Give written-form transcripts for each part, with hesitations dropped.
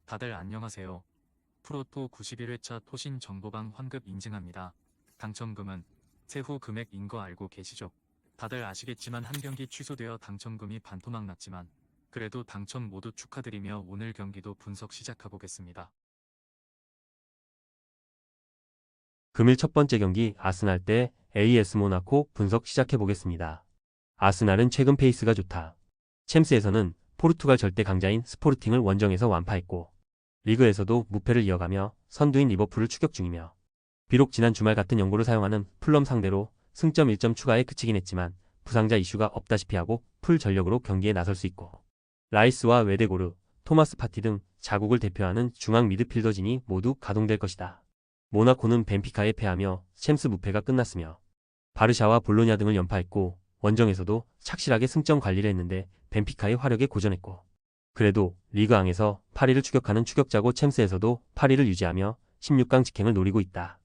다들 안녕하세요. 프로토 91회차 토신 정보방 환급 인증합니다. 당첨금은 세후 금액인 거 알고 계시죠? 다들 아시겠지만 한 경기 취소되어 당첨금이 반토막 났지만 그래도 당첨 모두 축하드리며 오늘 경기도 분석 시작해보겠습니다. 금일 첫 번째 경기 아스날 대 AS 모나코 분석 시작해보겠습니다. 아스날은 최근 페이스가 좋다. 챔스에서는 포르투갈 절대 강자인 스포르팅을 원정에서 완파했고 리그에서도 무패를 이어가며 선두인 리버풀을 추격 중이며 비록 지난 주말 같은 연고를 사용하는 풀럼 상대로 승점 1점 추가에 그치긴 했지만 부상자 이슈가 없다시피 하고 풀 전력으로 경기에 나설 수 있고 라이스와 웨데고르, 토마스 파티 등 자국을 대표하는 중앙 미드필더진이 모두 가동될 것이다. 모나코는 벤피카에 패하며 챔스 무패가 끝났으며 바르샤와 볼로냐 등을 연파했고 원정에서도 착실하게 승점 관리를 했는데 벤피카의 화력에 고전했고 그래도 리그앙에서 8위를 추격하는 추격자고 챔스에서도 8위를 유지하며 16강 직행을 노리고 있다.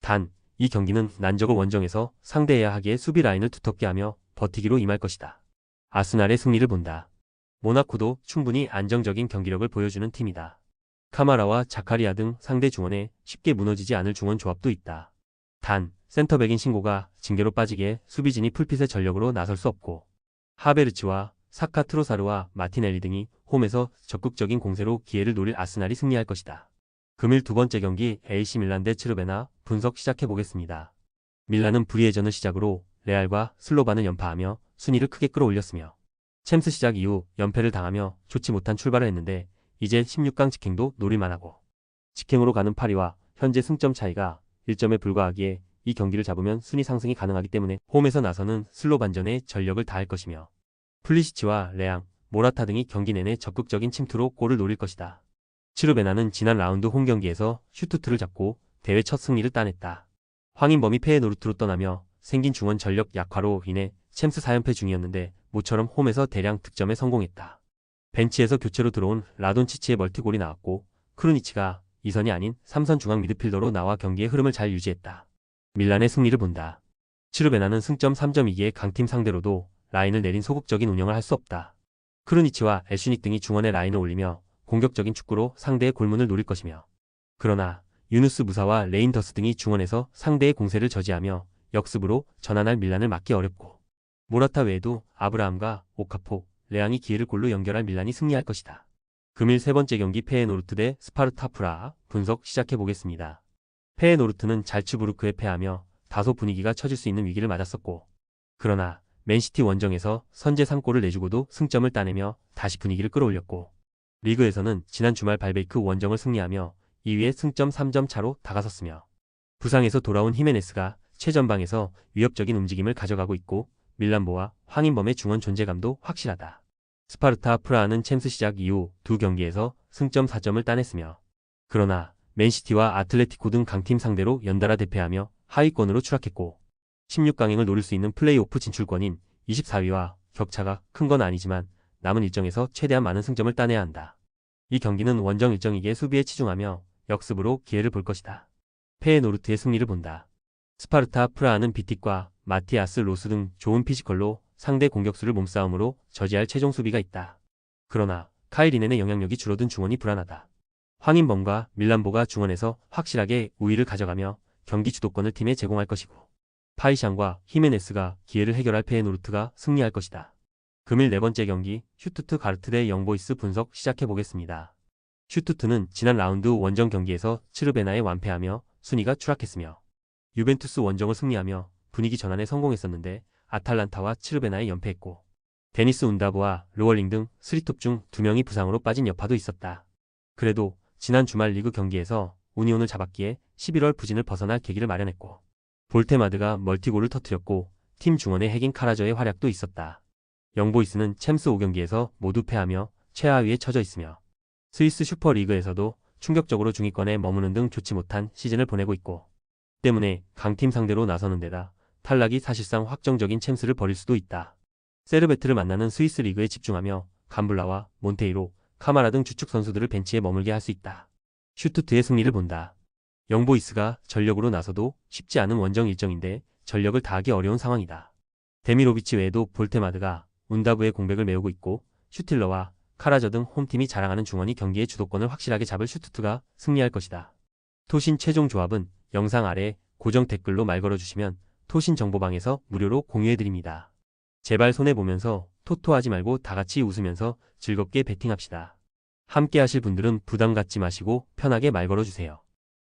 단, 이 경기는 난적을 원정에서 상대해야 하기에 수비 라인을 두텁게 하며 버티기로 임할 것이다. 아스날의 승리를 본다. 모나코도 충분히 안정적인 경기력을 보여주는 팀이다. 카마라와 자카리아 등 상대 중원에 쉽게 무너지지 않을 중원 조합도 있다. 단, 센터백인 신고가 징계로 빠지기에 수비진이 풀핏의 전력으로 나설 수 없고 하베르츠와 사카 트로사르와 마티넬리 등이 홈에서 적극적인 공세로 기회를 노릴 아스날이 승리할 것이다. 금일 두 번째 경기 AC 밀란 대 츠르베나 분석 시작해보겠습니다. 밀란은 불의의 시작으로 레알과 슬로반을 연파하며 순위를 크게 끌어올렸으며 챔스 시작 이후 연패를 당하며 좋지 못한 출발을 했는데 이제 16강 직행도 노릴만하고 직행으로 가는 파리와 현재 승점 차이가 1점에 불과하기에 이 경기를 잡으면 순위 상승이 가능하기 때문에 홈에서 나서는 슬로반전에 전력을 다할 것이며 플리시치와 레앙, 모라타 등이 경기 내내 적극적인 침투로 골을 노릴 것이다. 츠르베나는 지난 라운드 홈 경기에서 슈투트를 잡고 대회 첫 승리를 따냈다. 황인범이 페에노르트로 떠나며 생긴 중원 전력 약화로 인해 챔스 4연패 중이었는데 모처럼 홈에서 대량 득점에 성공했다. 벤치에서 교체로 들어온 라돈치치의 멀티골이 나왔고 크루니치가 2선이 아닌 3선 중앙 미드필더로 나와 경기의 흐름을 잘 유지했다. 밀란의 승리를 본다. 츠르베나는 승점 3.2기의 강팀 상대로도 라인을 내린 소극적인 운영을 할 수 없다. 크루니치와 애슈닉 등이 중원에 라인을 올리며 공격적인 축구로 상대의 골문을 노릴 것이며 그러나 유누스 무사와 레인더스 등이 중원에서 상대의 공세를 저지하며 역습으로 전환할 밀란을 막기 어렵고 모라타 외에도 아브라함과 오카포, 레앙이 기회를 골로 연결할 밀란이 승리할 것이다. 금일 세 번째 경기 페에노르트 대 스파르타 프라하 분석 시작해보겠습니다. 페에노르트는 잘츠부르크에 패하며 다소 분위기가 처질 수 있는 위기를 맞았었고 그러나 맨시티 원정에서 선제 3골을 내주고도 승점을 따내며 다시 분위기를 끌어올렸고 리그에서는 지난 주말 발베이크 원정을 승리하며 2위에 승점 3점 차로 다가섰으며 부상에서 돌아온 히메네스가 최전방에서 위협적인 움직임을 가져가고 있고 밀란보와 황인범의 중원 존재감도 확실하다. 스파르타 프라하는 챔스 시작 이후 두 경기에서 승점 4점을 따냈으며 그러나 맨시티와 아틀레티코 등 강팀 상대로 연달아 대패하며 하위권으로 추락했고 16강행을 노릴 수 있는 플레이오프 진출권인 24위와 격차가 큰 건 아니지만 남은 일정에서 최대한 많은 승점을 따내야 한다. 이 경기는 원정 일정이기에 수비에 치중하며 역습으로 기회를 볼 것이다. 페에노르트의 승리를 본다. 스파르타 프라하는 비틱과 마티아스 로스 등 좋은 피지컬로 상대 공격수를 몸싸움으로 저지할 최종 수비가 있다. 그러나 카이리넨의 영향력이 줄어든 중원이 불안하다. 황인범과 밀란보가 중원에서 확실하게 우위를 가져가며 경기 주도권을 팀에 제공할 것이고 파이샹과 히메네스가 기회를 해결할 페에노르트가 승리할 것이다. 금일 네 번째 경기 슈투트 가르트 대 영보이스 분석 시작해보겠습니다. 슈투트는 지난 라운드 원정 경기에서 츠르베나에 완패하며 순위가 추락했으며 유벤투스 원정을 승리하며 분위기 전환에 성공했었는데 아탈란타와 츠르베나에 연패했고 데니스 운다브와 르월링 등 3톱 중 2명이 부상으로 빠진 여파도 있었다. 그래도 지난 주말 리그 경기에서 우니온을 잡았기에 11월 부진을 벗어날 계기를 마련했고 볼테마드가 멀티골을 터뜨렸고 팀 중원의 핵인 카라저의 활약도 있었다. 영보이스는 챔스 5경기에서 모두 패하며 최하위에 처져 있으며 스위스 슈퍼리그에서도 충격적으로 중위권에 머무는 등 좋지 못한 시즌을 보내고 있고 때문에 강팀 상대로 나서는 데다 탈락이 사실상 확정적인 챔스를 벌일 수도 있다. 세르베트를 만나는 스위스 리그에 집중하며 감블라와 몬테이로, 카마라 등 주축 선수들을 벤치에 머물게 할 수 있다. 슈투트의 승리를 본다. 영보이스가 전력으로 나서도 쉽지 않은 원정 일정인데 전력을 다하기 어려운 상황이다. 데미로비치 외에도 볼테마드가 운다브의 공백을 메우고 있고 슈틸러와 카라저 등 홈팀이 자랑하는 중원이 경기의 주도권을 확실하게 잡을 슈투트가 승리할 것이다. 토신 최종 조합은 영상 아래 고정 댓글로 말 걸어주시면 토신 정보방에서 무료로 공유해드립니다. 제발 손해보면서 토토하지 말고 다같이 웃으면서 즐겁게 베팅합시다. 함께 하실 분들은 부담 갖지 마시고 편하게 말 걸어주세요.